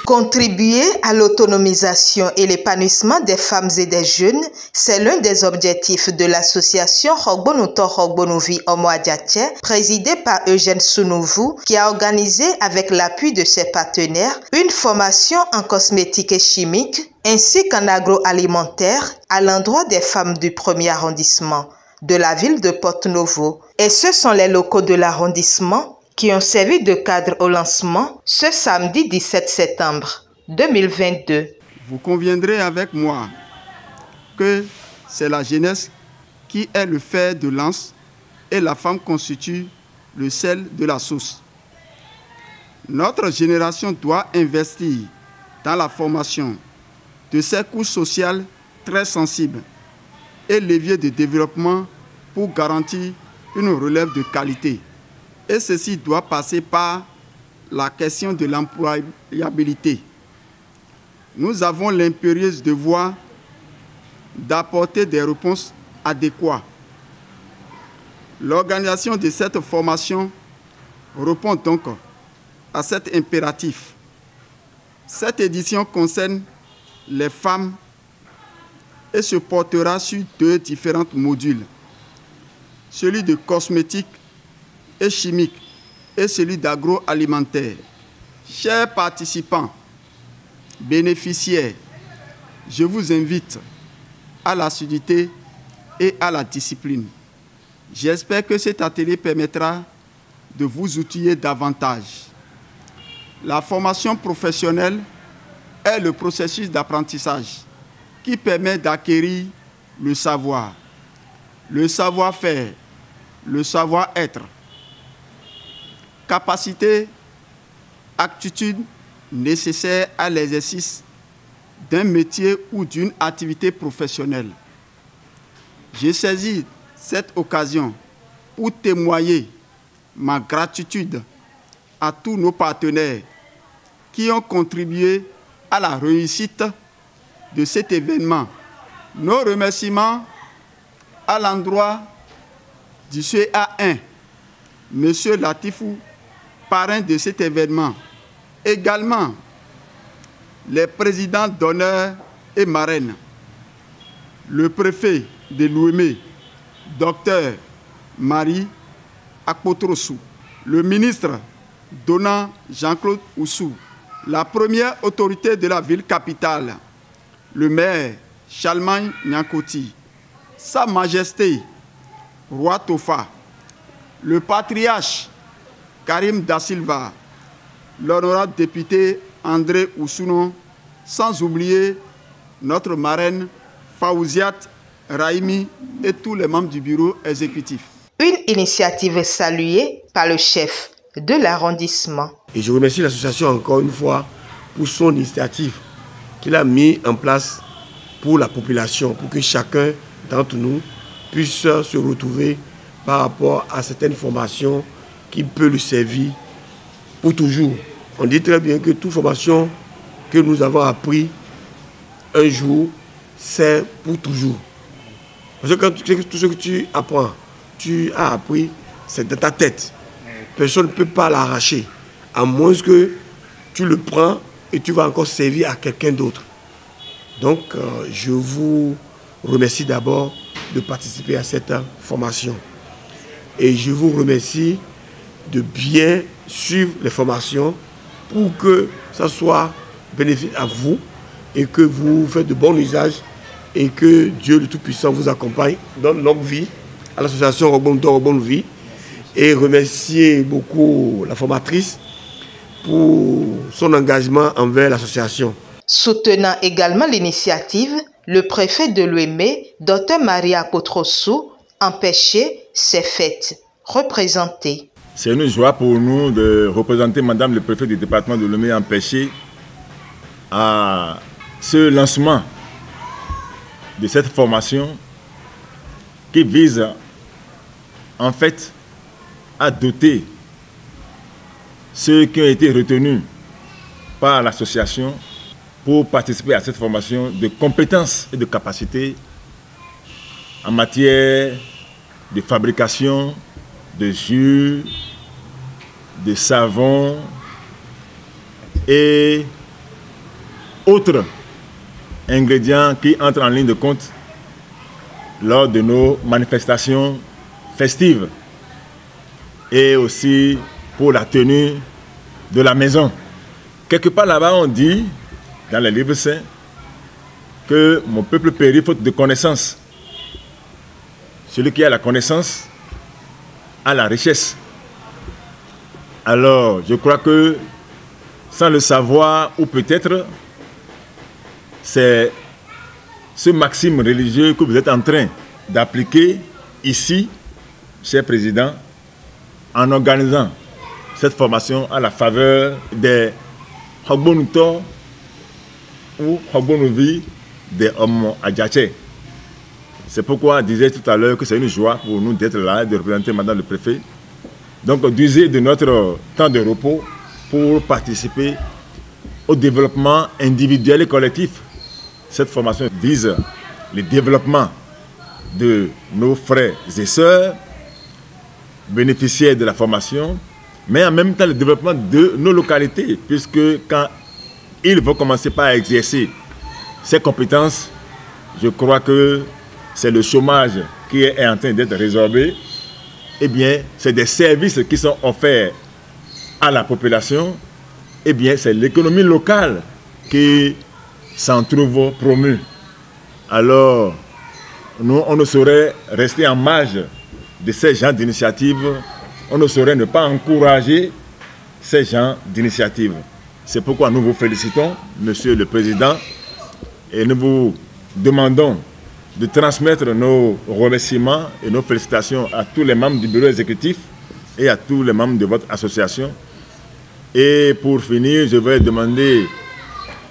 Contribuer à l'autonomisation et l'épanouissement des femmes et des jeunes, c'est l'un des objectifs de l'association Rogbonuto Rogbonuvi Omoadiatie, présidée par Eugène Sounouvou, qui a organisé avec l'appui de ses partenaires une formation en cosmétique et chimique ainsi qu'en agroalimentaire à l'endroit des femmes du 1er arrondissement de la ville de Porto-Novo. Et ce sont les locaux de l'arrondissement qui ont servi de cadre au lancement ce samedi 17 septembre 2022. Vous conviendrez avec moi que c'est la jeunesse qui est le fer de lance et la femme constitue le sel de la sauce. Notre génération doit investir dans la formation de ces couches sociales très sensibles et leviers de développement pour garantir une relève de qualité. Et ceci doit passer par la question de l'employabilité. Nous avons l'impérieuse devoir d'apporter des réponses adéquates. L'organisation de cette formation répond donc à cet impératif. Cette édition concerne les femmes et se portera sur 2 différents modules, celui de cosmétique et chimique et celui d'agroalimentaire. Chers participants, bénéficiaires, je vous invite à l'assiduité et à la discipline. J'espère que cet atelier permettra de vous outiller davantage. La formation professionnelle est le processus d'apprentissage qui permet d'acquérir le savoir, le savoir-faire, le savoir-être, capacité, aptitude nécessaire à l'exercice d'un métier ou d'une activité professionnelle. J'ai saisi cette occasion pour témoigner ma gratitude à tous nos partenaires qui ont contribué à la réussite de cet événement. Nos remerciements à l'endroit du CA1, M. Latifou, parrain de cet événement. Également, les présidents d'honneur et marraines, le préfet de l'Ouémé, Dr Marie Akpotrossou, le ministre Dona Jean-Claude Oussou, la première autorité de la ville capitale, le maire Chalmagne Nyankoti, Sa Majesté Roi Tofa, le patriarche Karim Da Silva, l'honorable député André Oussounon, sans oublier notre marraine Fawziat Raimi et tous les membres du bureau exécutif. Une initiative saluée par le chef de l'arrondissement. Et je remercie l'association encore une fois pour son initiative qu'il a mis en place pour la population, pour que chacun d'entre nous puisse se retrouver par rapport à certaines formations qui peut lui servir pour toujours. On dit très bien que toute formation que nous avons appris un jour, c'est pour toujours. Parce que quand tout ce que tu apprends, tu as appris, c'est dans ta tête. Personne ne peut pas l'arracher, à moins que tu le prends et tu vas encore servir à quelqu'un d'autre. Donc, je vous remercie d'abord de participer à cette formation. Et je vous remercie de bien suivre les formations pour que ça soit bénéfique à vous et que vous faites de bon usage et que Dieu le Tout-Puissant vous accompagne, donne longue vie à l'association Rogbonuto Rogbonuvi et remercier beaucoup la formatrice pour son engagement envers l'association. Soutenant également l'initiative, le préfet de l'Ouémé, Dr Marie Akpotrossou, empêché ces fêtes représentées. C'est une joie pour nous de représenter Madame le préfet du département de l'Ouémé empêché à ce lancement de cette formation qui vise en fait à doter ceux qui ont été retenus par l'association pour participer à cette formation de compétences et de capacités en matière de fabrication de jus, de savon et autres ingrédients qui entrent en ligne de compte lors de nos manifestations festives et aussi pour la tenue de la maison. Quelque part là-bas, on dit, dans les livres saints, que mon peuple périt faute de connaissance. Celui qui a la connaissance a la richesse. Alors, je crois que sans le savoir, ou peut-être c'est ce maxime religieux que vous êtes en train d'appliquer ici, cher président, en organisant cette formation à la faveur des Hogbonuto ou Hogbonuvi des Omo Adjatche. C'est pourquoi je disais tout à l'heure que c'est une joie pour nous d'être là et de représenter Madame le Préfet. Donc d'user de notre temps de repos pour participer au développement individuel et collectif. Cette formation vise le développement de nos frères et sœurs bénéficiaires de la formation, mais en même temps le développement de nos localités, puisque quand ils vont commencer par exercer ces compétences, je crois que c'est le chômage qui est en train d'être résorbé. Eh bien, c'est des services qui sont offerts à la population. Eh bien, c'est l'économie locale qui s'en trouve promue. Alors, nous, on ne saurait rester en marge de ces genres d'initiatives. On ne saurait ne pas encourager ces genres d'initiatives. C'est pourquoi nous vous félicitons, Monsieur le Président, et nous vous demandons de transmettre nos remerciements et nos félicitations à tous les membres du bureau exécutif et à tous les membres de votre association. Et pour finir, je vais demander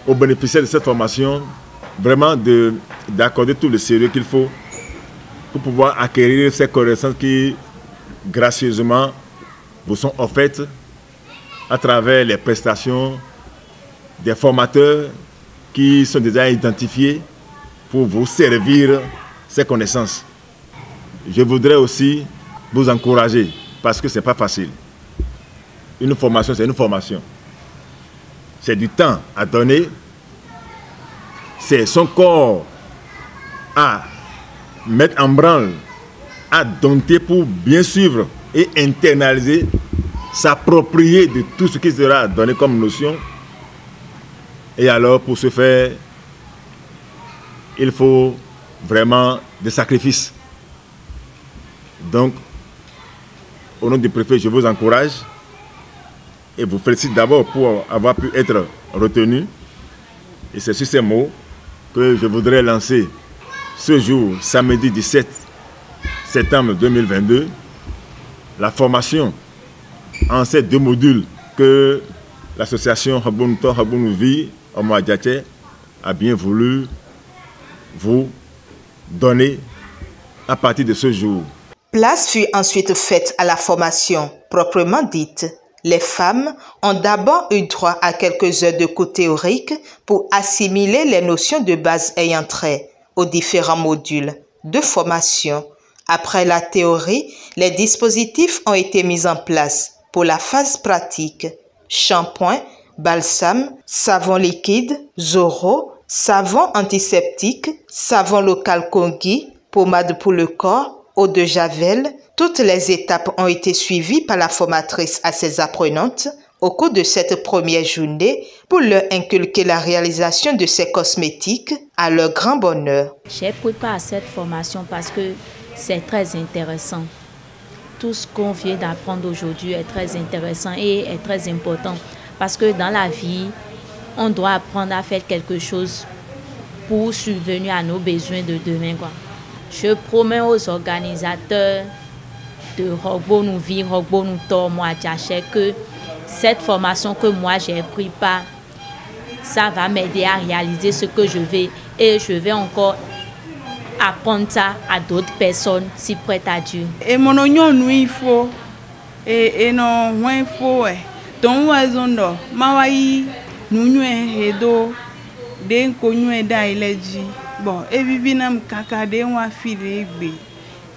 aux bénéficiaires de cette formation vraiment d'accorder tout le sérieux qu'il faut pour pouvoir acquérir ces connaissances qui, gracieusement, vous sont offertes à travers les prestations des formateurs qui sont déjà identifiés pour vous servir ces connaissances. Je voudrais aussi vous encourager, parce que ce n'est pas facile. Une formation, c'est une formation. C'est du temps à donner. C'est son corps à mettre en branle, à dompter pour bien suivre et internaliser, s'approprier de tout ce qui sera donné comme notion. Et alors, pour ce faire, il faut vraiment des sacrifices. Donc, au nom du préfet, je vous encourage et vous félicite d'abord pour avoir pu être retenu. Et c'est sur ces mots que je voudrais lancer ce jour, samedi 17 septembre 2022, la formation en ces deux modules que l'association Hogbonuto Hogbonuvi Omo Adjatche a bien voulu vous donner à partir de ce jour. Place fut ensuite faite à la formation proprement dite. Les femmes ont d'abord eu droit à quelques heures de cours théoriques pour assimiler les notions de base ayant trait aux différents modules de formation. Après la théorie, les dispositifs ont été mis en place pour la phase pratique. Shampoing, balsam, savon liquide, Zoro, savon antiseptique, savon local Kongi, pommade pour le corps, eau de javel. Toutes les étapes ont été suivies par la formatrice à ses apprenantes au cours de cette première journée pour leur inculquer la réalisation de ces cosmétiques à leur grand bonheur. J'ai pris part à cette formation parce que c'est très intéressant. Tout ce qu'on vient d'apprendre aujourd'hui est très intéressant et est très important parce que dans la vie, on doit apprendre à faire quelque chose pour subvenir à nos besoins de demain, quoi. Je promets aux organisateurs de Hogbonuvi, Hogbonuto, Omo Adjatche que cette formation que moi j'ai pris part, ça va m'aider à réaliser ce que je veux et je vais encore apprendre ça à d'autres personnes si prêtes à Dieu. Et mon oignon il faut et non moins faut ton oiseau no mawai nous edo den konyu da ileji bon e vivinam kaka de wa file egbe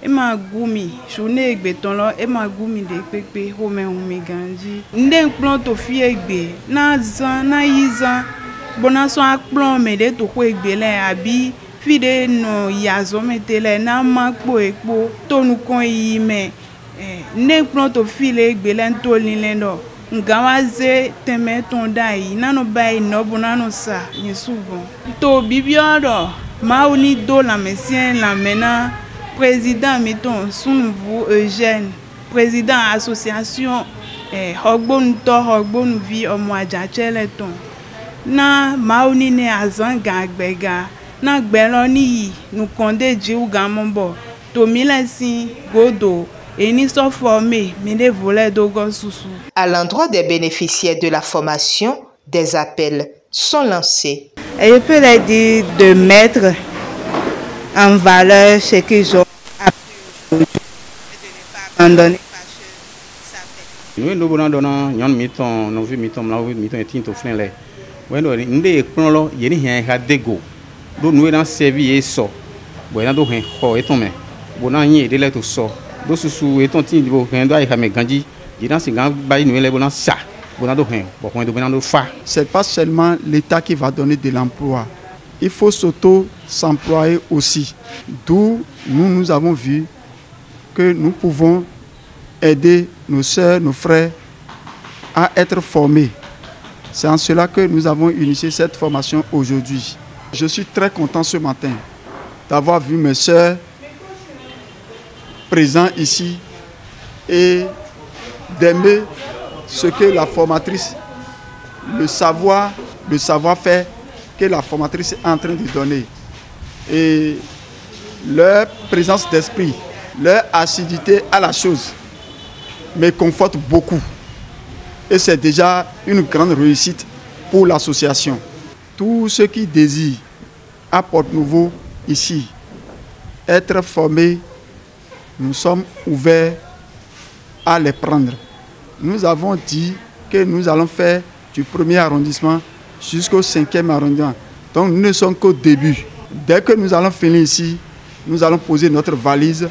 e ma gumi shone egbe ton lo e ma gumi de pepe ho me ganji nden plan to fi egbe na zan na yizan Bona so akplon me de to ko egbele abi fide no yazo metele na makpo ekpo to nu kon yi me ne plon to file egbele to linlendo ngawaze teme ton dai nano bai no bona no sa ni sugon to bibioro mauni do la mesien la mena président meton Sounouvou Eugène président association Hogbonu to Hogbonu vi Omo Adjatche leton na mauni ne azan gagbega na gbelo ni nu konde ji ugamombo to milensin godo eni so formé mine volé dogo susu. À l'endroit des bénéficiaires de la formation, des appels sont lancés. Et je peux leur dire de mettre en valeur ce qu'ils ont appris aujourd'hui et de ne pas abandonner parce que ça fait. Nous avons donné un miton, nous avons miton, nous avons miton et tinto frère. Nous avons des plans, il y a un dégo. Nous avons servi et so. Nous avons un ho et tomé. Nous avons un délai tout so. Nous avons un tin de boendo avec mes gandis. Nous avons un bail nous avons un sa. Nous avons un fa. C'est pas seulement l'État qui va donner de l'emploi. Il faut s'employer aussi. D'où nous avons vu que nous pouvons aider nos sœurs, nos frères à être formés. C'est en cela que nous avons initié cette formation aujourd'hui. Je suis très content ce matin d'avoir vu mes sœurs présentes ici et d'aimer ce que la formatrice, le savoir-faire que la formatrice est en train de donner. Et leur présence d'esprit, leur assiduité à la chose me conforte beaucoup. Et c'est déjà une grande réussite pour l'association. Tous ceux qui désirent à Porte-Nouveau ici être formés, nous sommes ouverts à les prendre. Nous avons dit que nous allons faire du 1er arrondissement jusqu'au 5e arrondissement. Donc nous ne sommes qu'au début. Dès que nous allons finir ici, nous allons poser notre valise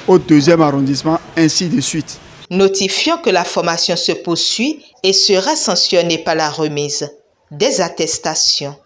au 2e arrondissement, ainsi de suite. Notifions que la formation se poursuit et sera sanctionnée par la remise des attestations.